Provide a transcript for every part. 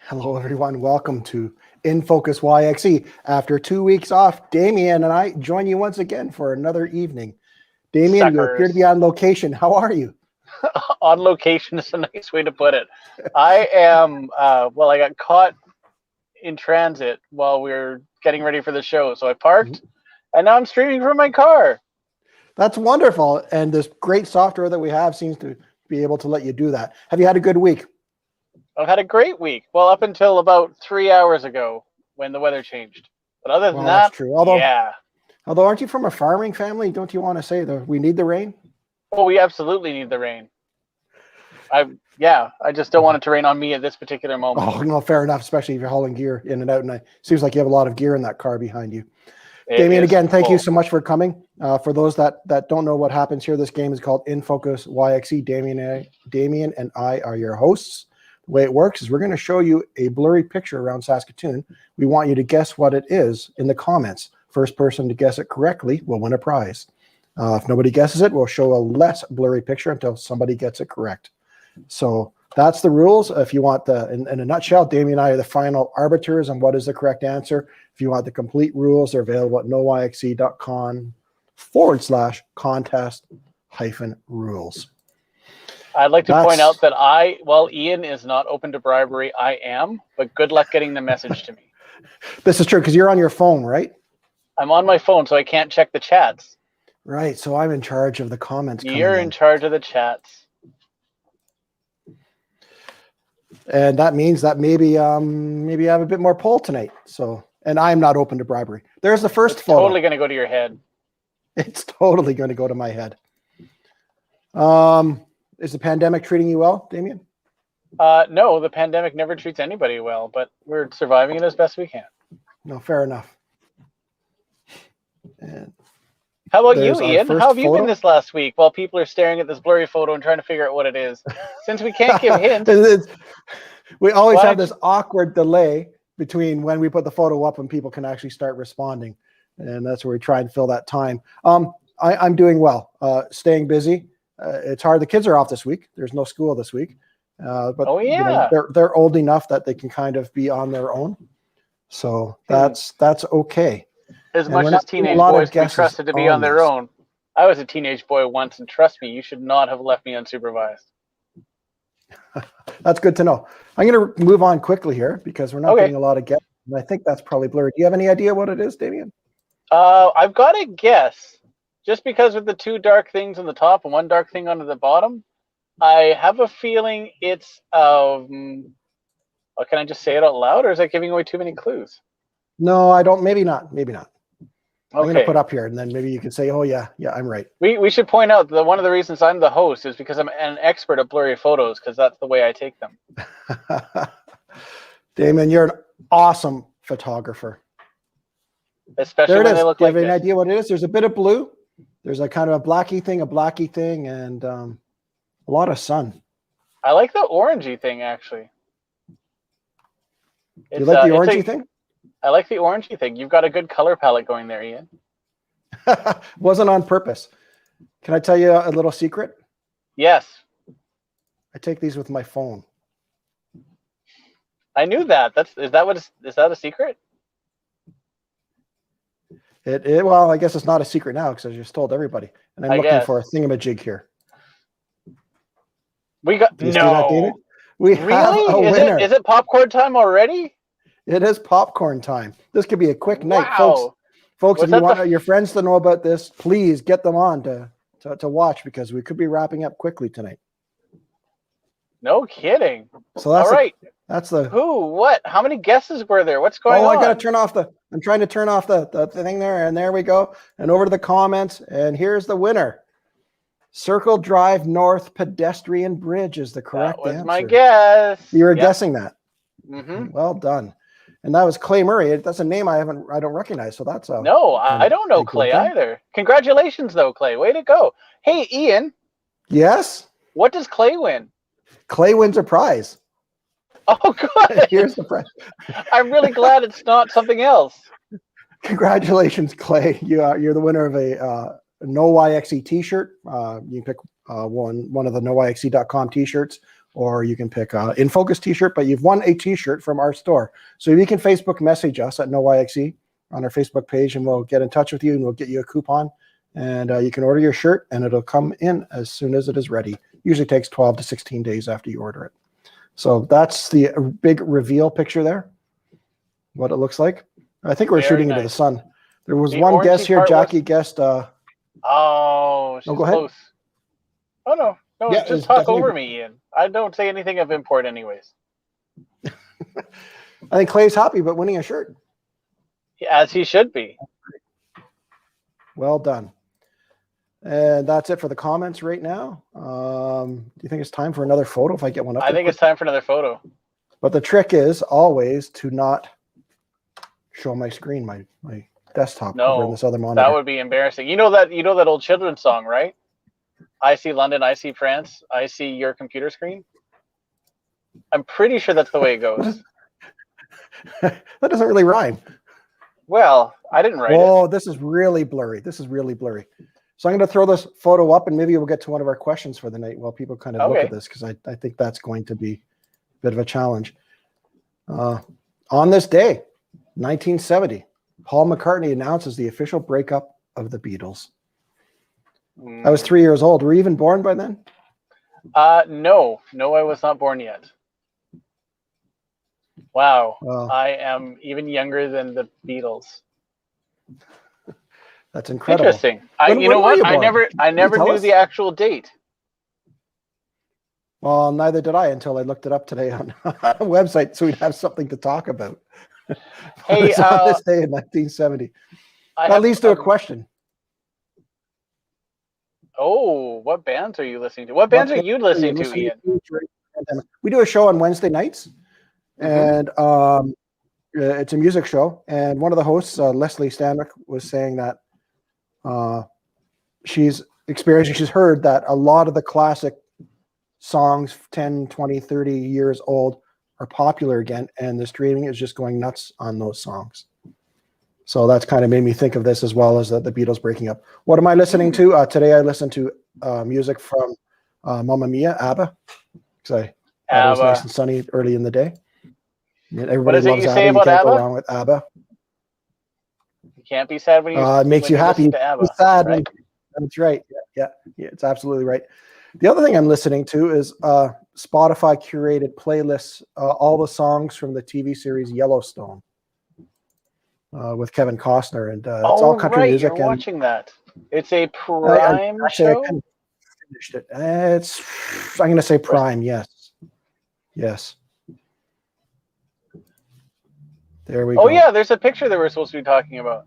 Hello, everyone. Welcome to InFocus YXE. After 2 weeks off, Damien and I join you once again for another evening. Damien, you appear to be on location. How are you? On location is a nice way to put it. I am, well, I got caught in transit while we were getting ready for the show. So I parked, and now I'm streaming from my car. That's wonderful. And this great software that we have seems to be able to let you do that. Have you had a good week? I've had a great week. Well, up until about 3 hours ago when the weather changed. But other than that, that's true. Although, yeah. Although, aren't you from a farming family? Don't you want to say that we need the rain? Oh, we absolutely need the rain. I just don't want it to rain on me at this particular moment. Oh, no, fair enough, especially if you're hauling gear in and out. And it seems like you have a lot of gear in that car behind you. Damien, again, thank you so much for coming. For those that don't know what happens here, this game is called InFocus YXE. Damien and I are your hosts. The way it works is we're going to show you a blurry picture around Saskatoon. We want you to guess what it is in the comments. First person to guess it correctly will win a prize. If nobody guesses it, we'll show a less blurry picture until somebody gets it correct. So that's the rules. If you want in a nutshell, Damien and I are the final arbiters on what is the correct answer. If you want the complete rules, they're available at noyxe.com/contest-rules. I'd like to point out that Ian is not open to bribery. I am, but good luck getting the message to me. This is true because you're on your phone, right? I'm on my phone, so I can't check the chats. Right, so I'm in charge of the comments. You're in charge of the chats. And that means that maybe I have a bit more pull tonight. So, and I'm not open to bribery. There's the first photo. Totally going to go to your head. It's totally going to go to my head. Is the pandemic treating you well, Damien? No, the pandemic never treats anybody well, but we're surviving it as best we can. No, fair enough. And how about you, Ian? How have you been this last week while people are staring at this blurry photo and trying to figure out what it is? Since we can't give hints. We always have this awkward delay between when we put the photo up and people can actually start responding. And that's where we try and fill that time. I'm doing well, staying busy. It's hard. The kids are off this week. There's no school this week. But you know, they're old enough that they can kind of be on their own. So that's okay. As much as teenage boys can be trusted to be on their own. I was a teenage boy once, and trust me, you should not have left me unsupervised. That's good to know. I'm going to move on quickly here because we're not getting a lot of guesses. And I think that's probably blurry. Do you have any idea what it is, Damien? I've got a guess. Just because with the two dark things on the top and one dark thing on the bottom, I have a feeling it's can I just say it out loud, or is that giving away too many clues? No, I don't. Maybe not. Maybe not. I'm going to put up here, and then maybe you can say, oh, yeah, I'm right. We should point out that one of the reasons I'm the host is because I'm an expert at blurry photos, because that's the way I take them. Damon, you're an awesome photographer. Especially when they look like this. Do you have any idea what it is? There's a bit of blue. There's a kind of a blacky thing, and a lot of sun. I like the orangey thing, actually. You like the orangey thing? I like the orangey thing. You've got a good color palette going there, Ian. Wasn't on purpose. Can I tell you a little secret? Yes. I take these with my phone. I knew that. Is that a secret? Well, I guess it's not a secret now because I just told everybody. And I'm looking for a thingamajig here. We got We have a winner. Is it popcorn time already? It is popcorn time. This could be a quick night, folks. Folks, if you want your friends to know about this, please get them on to watch because we could be wrapping up quickly tonight. No kidding. So that's all right. That's the who, what, how many guesses were there? What's going on? I got to turn off I'm trying to turn off the thing there, and there we go. And over to the comments, and here's the winner. Circle Drive North Pedestrian Bridge is the correct answer. That was my guess. You were guessing that. Mm-hmm. Well done. And that was Clay Murray. That's a name I don't recognize. So that's no, I don't know Clay either. Congratulations, though, Clay. Way to go. Hey, Ian. Yes. What does Clay win? Clay wins a prize. Oh, good. Here's the prize. I'm really glad it's not something else. Congratulations, Clay. You're the winner of a No YXE T-shirt. You can pick one of the noyxe.com T-shirts, or you can pick a InFocus t-shirt, but you've won a t-shirt from our store. So you can Facebook message us at NoYXE on our Facebook page, and we'll get in touch with you, and we'll get you a coupon, and you can order your shirt, and it'll come in as soon as it is ready. Usually takes 12 to 16 days after you order it. So that's the big reveal picture there, what it looks like. I think we're shooting into the sun. There was one guest here, Jackie guessed. Oh, she's go ahead. close. Oh, no. No, Yeah, just talk over me, Ian. I don't say anything of import anyways. I think Clay's happy about winning a shirt. As he should be. Well done. And that's it for the comments right now. Do you think it's time for another photo if I get one up? I think it's time for another photo. But the trick is always to not show my screen, my desktop over in this other monitor. That would be embarrassing. You know that old children's song, right? I see London, I see France, I see your computer screen. I'm pretty sure that's the way it goes. That doesn't really rhyme. Well, I didn't write it. Oh, this is really blurry. This is really blurry. So I'm going to throw this photo up, and maybe we'll get to one of our questions for the night while people kind of look at this, because I think that's going to be a bit of a challenge. On this day, 1970, Paul McCartney announces the official breakup of the Beatles. I was 3 years old. Were you even born by then? No, I was not born yet. Wow, I am even younger than the Beatles. That's incredible. Interesting. You know what? I never knew the actual date. Well, neither did I until I looked it up today on a website, so we'd have something to talk about. Hey, it's on this day in 1970. That leads to a question. Oh, what bands are you listening to? What bands are you listening to, Ian? We do a show on Wednesday nights, and it's a music show. And one of the hosts, Leslie Stanwick, was saying that she's heard that a lot of the classic songs 10, 20, 30 years old are popular again, and the streaming is just going nuts on those songs. So that's kind of made me think of this, as well as the Beatles breaking up. What am I listening to? Today I listened to music from Mamma Mia, ABBA, because it was nice and sunny early in the day. Everybody loves ABBA. You can't go wrong with ABBA. You can't be sad when you it makes you happy. It's sad. Right? That's right. Yeah, it's absolutely right. The other thing I'm listening to is Spotify curated playlists, all the songs from the TV series Yellowstone with Kevin Costner, and it's all country music. You're watching that. It's a Prime show. I finished it. I'm going to say Prime. Yes. There we go. Oh yeah, there's a picture that we're supposed to be talking about.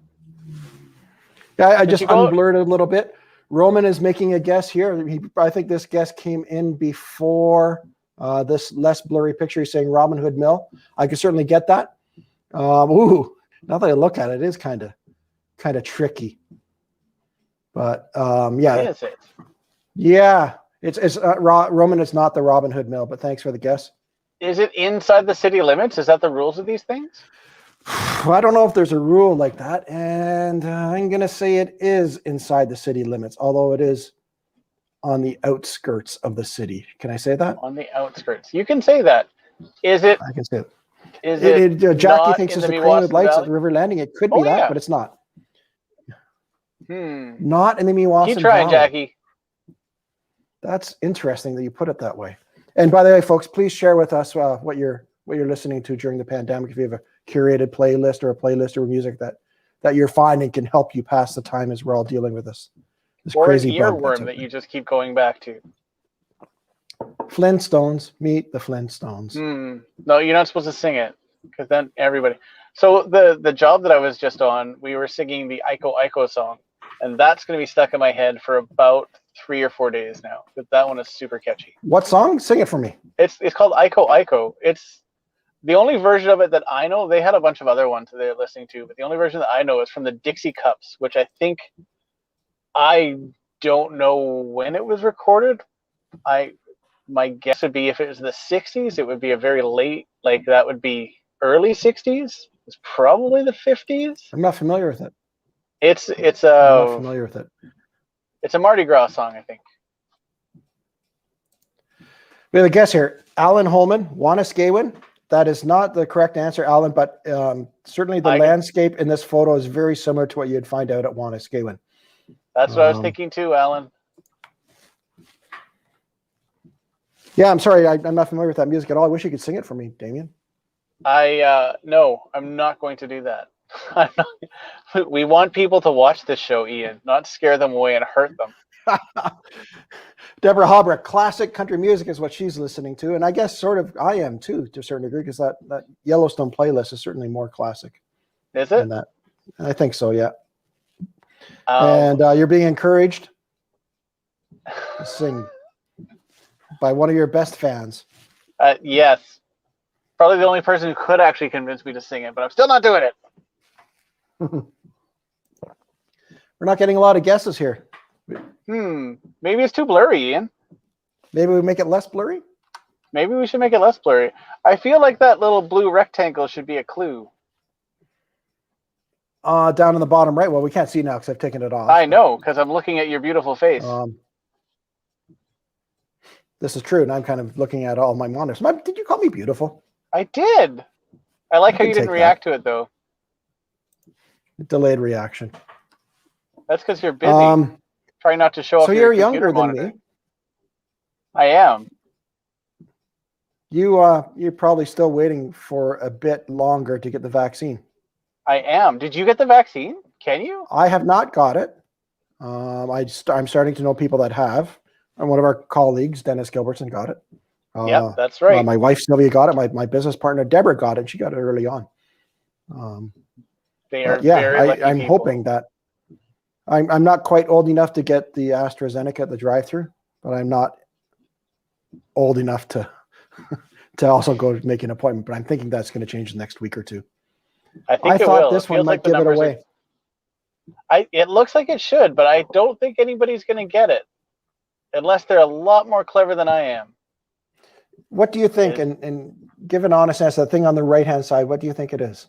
Yeah, I just unblurred it a little bit. Roman is making a guess here. I think this guess came in before this less blurry picture. He's saying Robin Hood Mill. I could certainly get that. Now that I look at it, it is kind of tricky. But yeah. Is it? Yeah, it's Roman. It's not the Robin Hood Mill, but thanks for the guess. Is it inside the city limits? Is that the rules of these things? I don't know if there's a rule like that, and I'm going to say it is inside the city limits, although it is on the outskirts of the city. Can I say that? On the outskirts. You can say that. Is it? I can say it. Is it Jackie thinks it's the crane with lights at the river landing. It could be that, but it's not. Not in the Meewasin Keep trying, Valley. Jackie. That's interesting that you put it that way. And by the way, folks, please share with us what you're listening to during the pandemic. If you have a curated playlist or a playlist or music that you're finding can help you pass the time as we're all dealing with this crazy earworm that you just keep going back to. Flintstones, meet the Flintstones. No, you're not supposed to sing it, because then everybody. So the job that I was just on, we were singing the Iko Iko song, and that's going to be stuck in my head for about 3 or 4 days now. But that one is super catchy. What song? Sing it for me. It's called Iko Iko. It's the only version of it that I know. They had a bunch of other ones that they're listening to, but the only version that I know is from the Dixie Cups, which I don't know when it was recorded. My guess would be if it was the 60s, it would be a very late, like that would be early 60s. It's probably the 50s. I'm not familiar with it. I'm not familiar with it. It's a Mardi Gras song, I think. We have a guess here. Alan Holman, Waniskewen. That is not the correct answer, Alan, but certainly the landscape in this photo is very similar to what you'd find out at Waniskewen. That's what I was thinking too, Alan. Yeah, I'm sorry. I'm not familiar with that music at all. I wish you could sing it for me, Damien. No, I'm not going to do that. We want people to watch this show, Ian, not scare them away and hurt them. Deborah Hobrecht, classic country music is what she's listening to, and I guess sort of I am too, to a certain degree, because that Yellowstone playlist is certainly more classic. Is it? That, I think so, yeah. And you're being encouraged to sing by one of your best fans. Yes, probably the only person who could actually convince me to sing it, but I'm still not doing it. We're not getting a lot of guesses here. Maybe it's too blurry, Ian. Maybe we make it less blurry? Maybe we should make it less blurry. I feel like that little blue rectangle should be a clue. Down in the bottom right. Well, we can't see now because I've taken it off. I know, because I'm looking at your beautiful face. This is true, and I'm kind of looking at all my monitors. Did you call me beautiful? I did. I like how you didn't react to it, though. Delayed reaction. That's because you're busy. Try not to show off. So you're younger than me. I am. You're probably still waiting for a bit longer to get the vaccine. I am. Did you get the vaccine? Can you? I have not got it. I'm starting to know people that have. And one of our colleagues, Dennis Gilbertson, got it. Yep, that's right. My wife Sylvia got it. My business partner Deborah got it. She got it early on. They are very lucky I'm people. hoping that. I'm not quite old enough to get the AstraZeneca at the drive-through, but I'm not old enough to also go make an appointment. But I'm thinking that's going to change the next week or two. I thought this one might give it away. It looks like it should, but I don't think anybody's going to get it unless they're a lot more clever than I am. What do you think? And give an honest answer. The thing on the right-hand side, what do you think it is?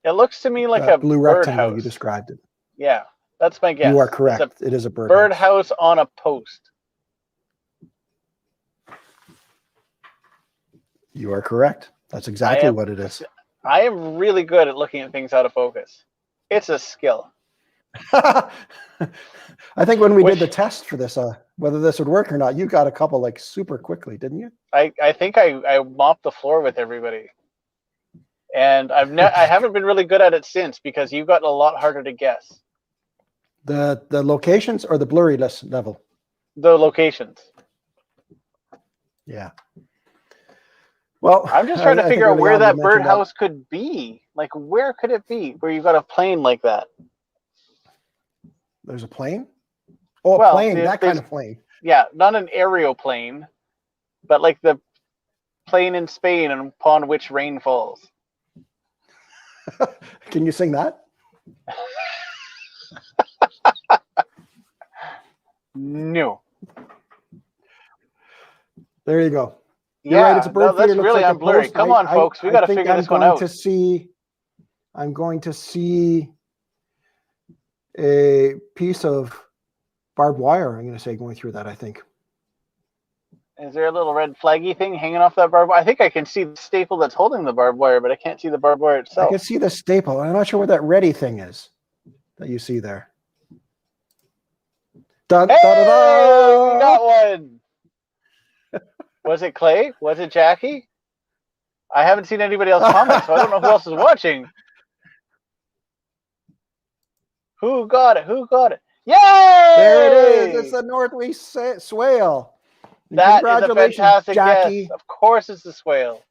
It looks to me like a blue rectangle. You described it. Yeah. That's my guess. You are correct. It is a birdhouse on a post. You are correct. That's exactly what it is. I am really good at looking at things out of focus. It's a skill. I think when we did the test for this, whether this would work or not, you got a couple like super quickly, didn't you? I think I mopped the floor with everybody. And I haven't been really good at it since because you've gotten a lot harder to guess. The locations or the blurriness level? The locations. Yeah. Well, I'm just trying to figure out where that birdhouse could be. Like, where could it be where you've got a plane like that? There's a plane? Oh, a plane, that kind of plane. Yeah, not an aeroplane, but like the plane in Spain upon which rain falls. Can you sing that? No. There you go. You're right, it's a bird that's feeder, really like blurry. Come on, folks. We got to figure this one out. I'm going to see a piece of barbed wire, I'm going to say, going through that, I think. Is there a little red flaggy thing hanging off that barbed wire? I think I can see the staple that's holding the barbed wire, but I can't see the barbed wire itself. I can see the staple. I'm not sure what that ready thing is that you see there. Dun, hey, da, da, da. We got one. Was it Clay? Was it Jackie? I haven't seen anybody else comment, so I don't know who else is watching. Who got it? Who got it? Yay! There it is. It's the Northeast Swale. That is a fantastic Jackie. Guess. Of course it's the Swale.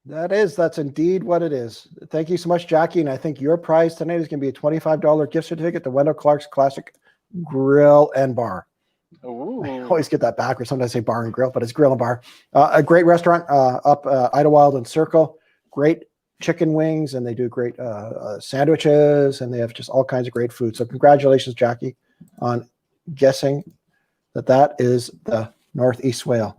That's indeed what it is. Thank you so much, Jackie. And I think your prize tonight is going to be a $25 gift certificate to Wendell Clark's Classic Grill and Bar. Ooh. I always get that backwards. Sometimes I say bar and grill, but it's grill and bar. A great restaurant up Idlewild and Circle. Great chicken wings, and they do great sandwiches, and they have just all kinds of great food. So congratulations, Jackie, on guessing that is the Northeast Swale.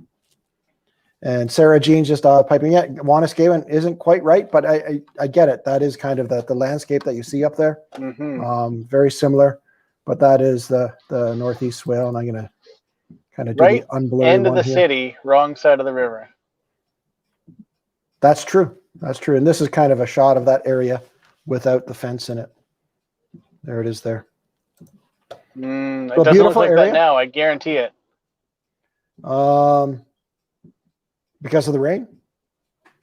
And Sarah Jean's just piping in. Waniskewen isn't quite right, but I get it. That is kind of the landscape that you see up there. Mm-hmm. Very similar, but that is the Northeast Swale, and I'm going to Kind of do Right the unblurry end of one the here. city, wrong side of the river. That's true. That's true. And this is kind of a shot of that area without the fence in it. There it is there. It So doesn't look beautiful like area. that now. I guarantee it. Because of the rain?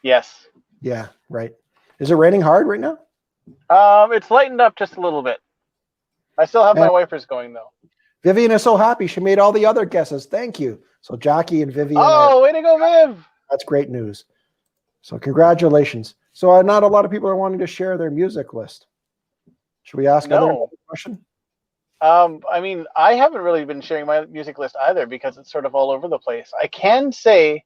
Yes. Yeah, right. Is it raining hard right now? It's lightened up just a little bit. I still have my And wipers going though. Vivian is so happy. She made all the other guesses. Thank you. So Jackie and Vivian Oh, way to go, Viv! that's great news. So congratulations. So not a lot of people are wanting to share their music list. Should we ask another question? I mean, I haven't really been sharing my music list either because it's sort of all over the place. I can say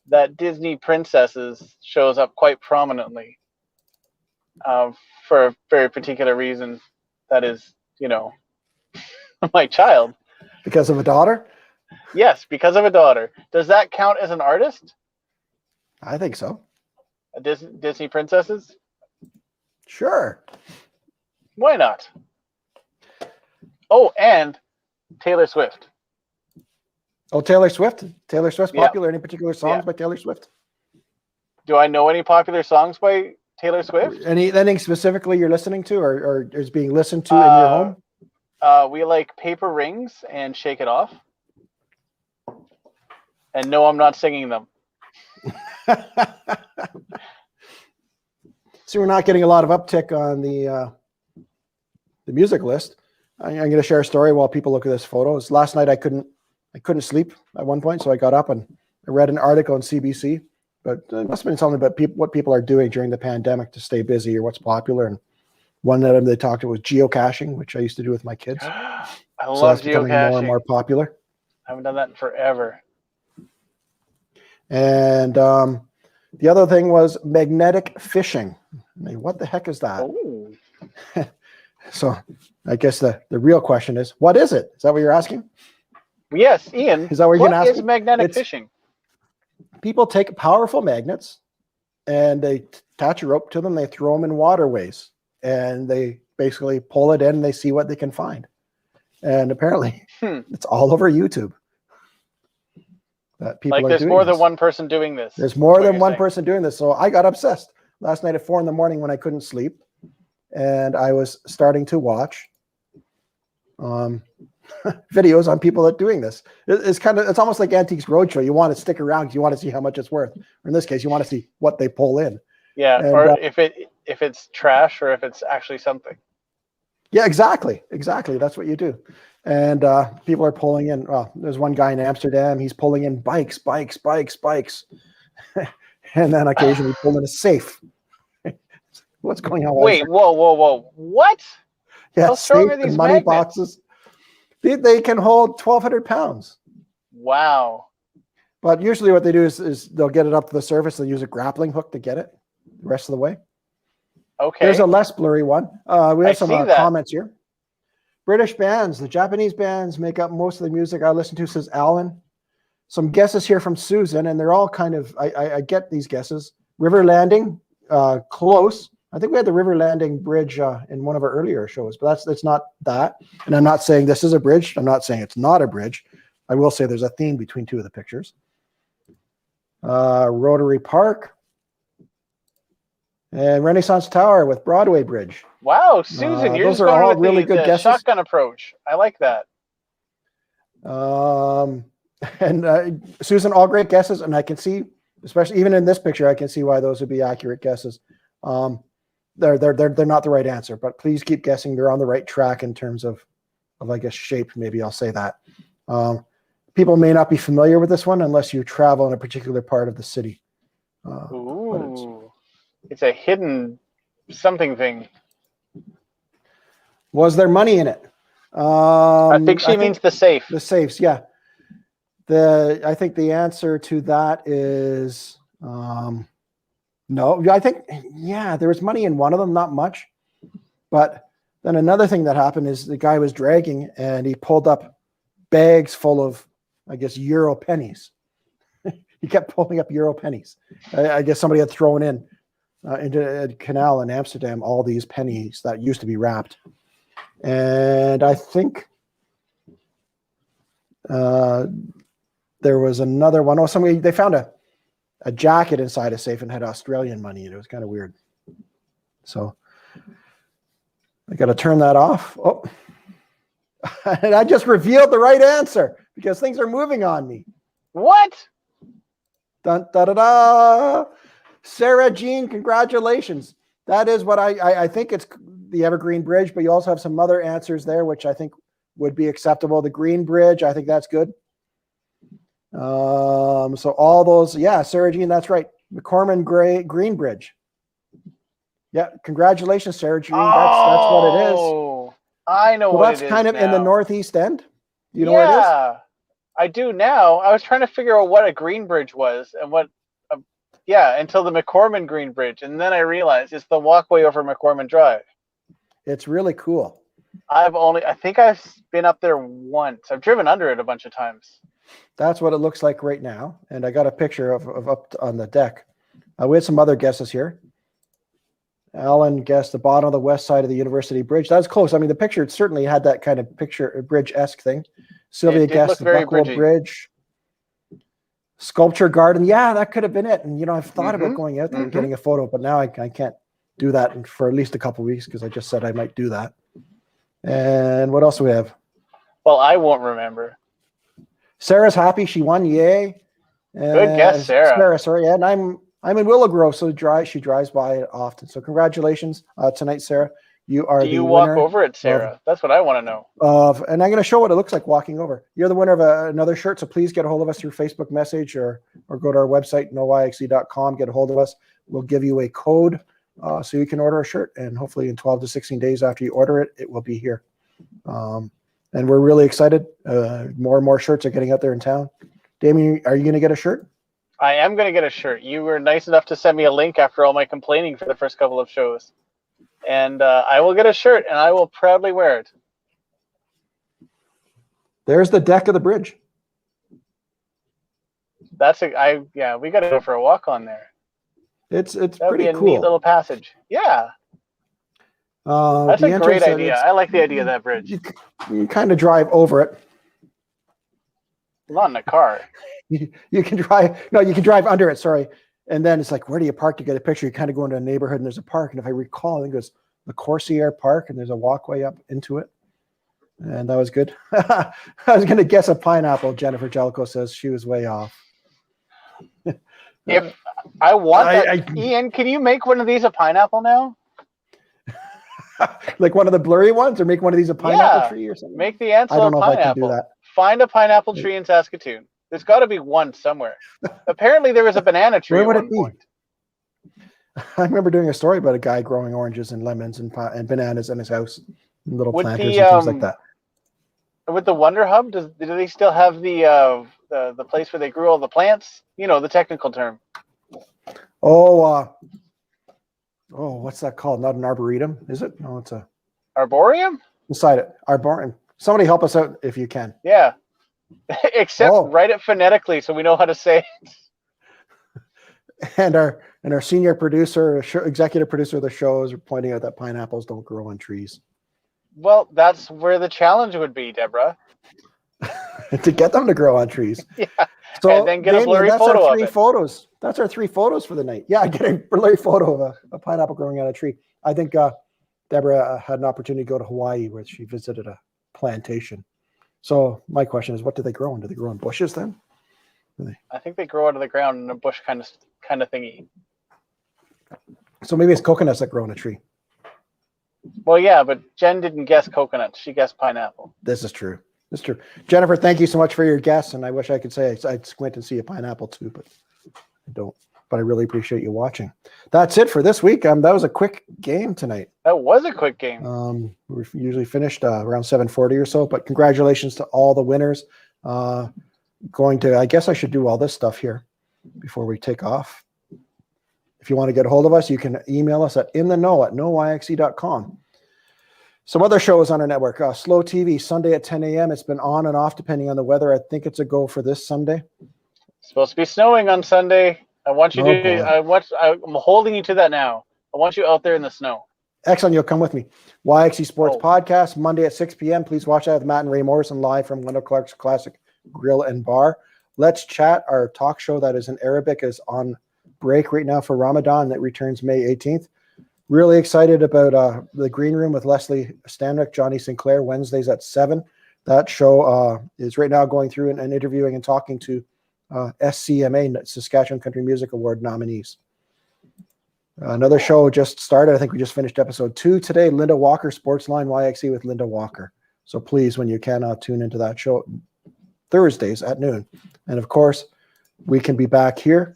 that Disney Princesses shows up quite prominently for a very particular reason. That is, my child. Because of a daughter? Yes, because of a daughter. Does that count as an artist? I think so. A Disney Princesses? Sure. Why not? Oh, and Taylor Swift. Oh, Taylor Swift? Taylor Swift's Yeah. popular? Any particular songs by Taylor Swift? Do I know any popular songs by Taylor Swift? Anything specifically you're listening to or is being listened to in your home? We like Paper Rings and Shake It Off. And no, I'm not singing them. So we're not getting a lot of uptick on the music list. I'm going to share a story while people look at this photo. Last night I couldn't sleep at one point, so I got up and I read an article on CBC. But it must have been something about what people are doing during the pandemic to stay busy or what's popular. And one of them they talked about was geocaching, which I used to do with my kids. I So love that's becoming geocaching. more and more popular. I haven't done that in forever. And the other thing was magnetic fishing. I mean, what the heck is that? Ooh. So I guess the real question is, what is it? Is that what you're asking? Yes, Ian. Is that what you're going to ask? What is magnetic fishing? People take powerful magnets and they attach a rope to them. They throw them in waterways and they basically pull it in and they see what they can find. And apparently it's all over YouTube. That people Like are there's doing more this. than one person doing this. There's more than one saying. person doing this. So I got obsessed last night at 4 a.m. when I couldn't sleep. And I was starting to watch videos on people that doing this. It's almost like Antiques Roadshow. You want to stick around because you want to see how much it's worth. Or in this case, you want to see what they pull in. Yeah, And, or if it's trash or if it's actually something. Yeah, exactly. That's what you do. And people are pulling in. Well, there's one guy in Amsterdam. He's pulling in bikes. And then occasionally pulling a safe. What's going on? Wait, whoa. What? Yeah, How strong are safe and these money magnets? boxes. They can hold 1,200 pounds. Wow. But usually what they do is they'll get it up to the surface. They'll use a grappling hook to get it the rest of the way. Okay. There's a less blurry one. We have some see that. comments here. British bands, the Japanese bands make up most of the music I listen to, says Alan. Some guesses here from Susan, and they're all kind of, I get these guesses. River Landing, close. I think we had the River Landing Bridge in one of our earlier shows, but that's not that. And I'm not saying this is a bridge. I'm not saying it's not a bridge. I will say there's a theme between two of the pictures. Rotary Park. And Renaissance Tower with Broadway Bridge. Wow, Susan, you're those just are going all with really the good guesses. shotgun approach. I like that. And Susan, all great guesses, and I can see, especially even in this picture, I can see why those would be accurate guesses. They're not the right answer, but please keep guessing. They're on the right track in terms of I guess shape. Maybe I'll say that. People may not be familiar with this one unless you travel in a particular part of the city. Ooh, it's a hidden something thing. Was there money in it? I think she means the safe. The safes, yeah. I think the answer to that is no. I think, yeah, there was money in one of them, not much. But then another thing that happened is the guy was dragging and he pulled up bags full of, I guess, euro pennies. He kept pulling up euro pennies. I guess somebody had thrown in into a canal in Amsterdam all these pennies that used to be wrapped. And I think there was another one. Oh, they found a jacket inside a safe and had Australian money, and it was kind of weird. So I got to turn that off. Oh, and I just revealed the right answer because things are moving on me. What? Dun, da, da, da. Sarah Jean, congratulations. That is what I think it's the Evergreen Bridge, but you also have some other answers there, which I think would be acceptable. The Green Bridge, I think that's good. So all those, yeah, Sarah Jean, that's right. McCormick Green Bridge. Yeah, congratulations, Sarah Jean. That's what it is. I know what it is. That's kind of now. In the Northeast End. You know where it is? Yeah, I do now. I was trying to figure out what a Green Bridge was and what. Until the McCormick Green Bridge, and then I realized it's the walkway over McCormick Drive. It's really cool. I think I've been up there once. I've driven under it a bunch of times. That's what it looks like right now. And I got a picture of up on the deck. We had some other guesses here. Alan guessed the bottom of the west side of the University Bridge. That was close. I mean, the picture certainly had that kind of picture bridge-esque thing. Sylvia guessed the Buckwood Bridge. Sculpture Garden. Yeah, that could have been it. And, I've thought about going out there and getting a photo, but now I can't do that for at least a couple of weeks because I just said I might do that. And what else do we have? Well, I won't remember. Sarah's happy. She won. Yay. Good guess, Sarah. Sorry. Yeah, and I'm in Willow Grove, so she drives by it often. So congratulations tonight, Sarah. You are the winner. Do you walk over it, Sarah? That's what I want to know. And I'm going to show what it looks like walking over. You're the winner of another shirt, so please get a hold of us through Facebook message or go to our website, noyxe.com. Get a hold of us. We'll give you a code so you can order a shirt, and hopefully in 12 to 16 days after you order it, it will be here. And we're really excited. More and more shirts are getting out there in town. Damien, are you going to get a shirt? I am going to get a shirt. You were nice enough to send me a link after all my complaining for the first couple of shows. And I will get a shirt, and I will proudly wear it. There's the deck of the bridge. We got to go for a walk on there. It's That'd pretty be a cool. Neat little passage. Yeah. That's a great idea. I like the idea of that bridge. You kind of drive over it. Not in a car. You can drive under it. Sorry. And then it's like, where do you park to get a picture? You kind of go into a neighborhood and there's a park. And if I recall, I think it was the Corsair Park, and there's a walkway up into it. And that was good. I was going to guess a pineapple. Jennifer Jellicoe says she was way off. If I want that, Ian, can you make one of these a pineapple now? Like one of the blurry ones, or make one of these a pineapple tree or something? Make the answer I don't know pineapple. if I can do that. Find a pineapple tree in Saskatoon. There's got to be one somewhere. Apparently, there was a banana tree. Where would at it be? one point. I remember doing a story about a guy growing oranges and lemons and bananas in his house, and little planters and things like that. With the Wonder Hub, do they still have the place where they grew all the plants? The technical term. What's that called? Not an arboretum, is it? No, it's a arboretum. Beside it, arboretum. Somebody help us out if you can. Yeah. Except write it phonetically so we know how to say it. And our senior producer, executive producer of the show is pointing out that pineapples don't grow on trees. Well, that's where the challenge would be, Deborah. To get them to grow on trees. Yeah. So and then get a blurry photo of it. Photos. That's our 3 photos for the night. Yeah, get a blurry photo of a pineapple growing on a tree. I think Deborah had an opportunity to go to Hawaii where she visited a plantation. So my question is, what do they grow in? Do they grow in bushes then? I think they grow out of the ground in a bush kind of thingy. So maybe it's coconuts that grow in a tree. Well, yeah, but Jen didn't guess coconut. She guessed pineapple. This is true. That's true. Jennifer, thank you so much for your guess. And I wish I could say I'd squint and see a pineapple too, but I don't. But I really appreciate you watching. That's it for this week. That was a quick game tonight. That was a quick game. We're usually finished around 7:40 or so, but congratulations to all the winners. I guess I should do all this stuff here before we take off. If you want to get a hold of us, you can email us at intheknow@noyxe.com. Some other shows on our network. Slow TV, Sunday at 10 a.m. It's been on and off depending on the weather. I think it's a go for this Sunday. It's supposed to be snowing on Sunday. I want you I'm holding you to that now. I want you out there in the snow. Excellent. You'll come with me. YXE Sports Podcast, Monday at 6 p.m. Please watch that with Matt and Ray Morrison live from Wendell Clark's Classic Grill and Bar. Let's Chat, our talk show that is in Arabic, is on break right now for Ramadan. That returns May 18th. Really excited about the Green Room with Leslie Stanwick, Johnny Sinclair, Wednesdays at 7. That show is right now going through and interviewing and talking to SCMA, Saskatchewan Country Music Award nominees. Another show just started. I think we just finished episode 2 today. Linda Walker, Sportsline YXE with Linda Walker. So please, when you can, tune into that show Thursdays at noon. And of course, we can be back here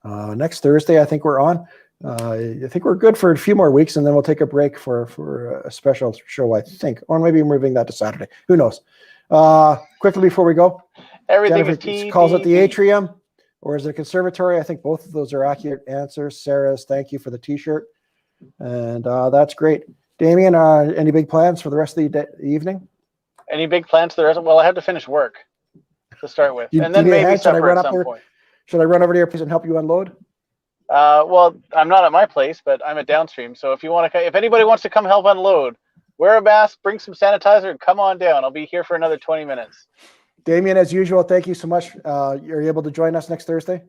next Thursday. I think we're on. I think we're good for a few more weeks, and then we'll take a break for a special show, I think. Or maybe moving that to Saturday. Who knows? Quickly before we go. Everything Jennifer is calls it the TBD. atrium, or is it a conservatory? I think both of those are accurate answers. Sarah's, thank you for the T-shirt, and that's great. Damien, any big plans for the rest of the evening? Any big plans for the rest? Well, I have to finish work to start with, You- and then you need a maybe hand? Should I supper run at up some there? point. Should I run over to your place and help you unload? Well, I'm not at my place, but I'm at downstream. So if you want to, if anybody wants to come help unload, wear a mask, bring some sanitizer, and come on down. I'll be here for another 20 minutes. Damien, as usual, thank you so much. You're able to join us next Thursday?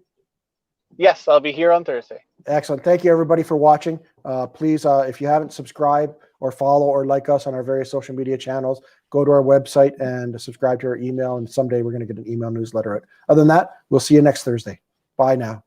Yes, I'll be here on Thursday. Excellent. Thank you, everybody, for watching. Please, if you haven't subscribed or follow or like us on our various social media channels, go to our website and subscribe to our email, and someday we're going to get an email newsletter out. Other than that, we'll see you next Thursday. Bye now.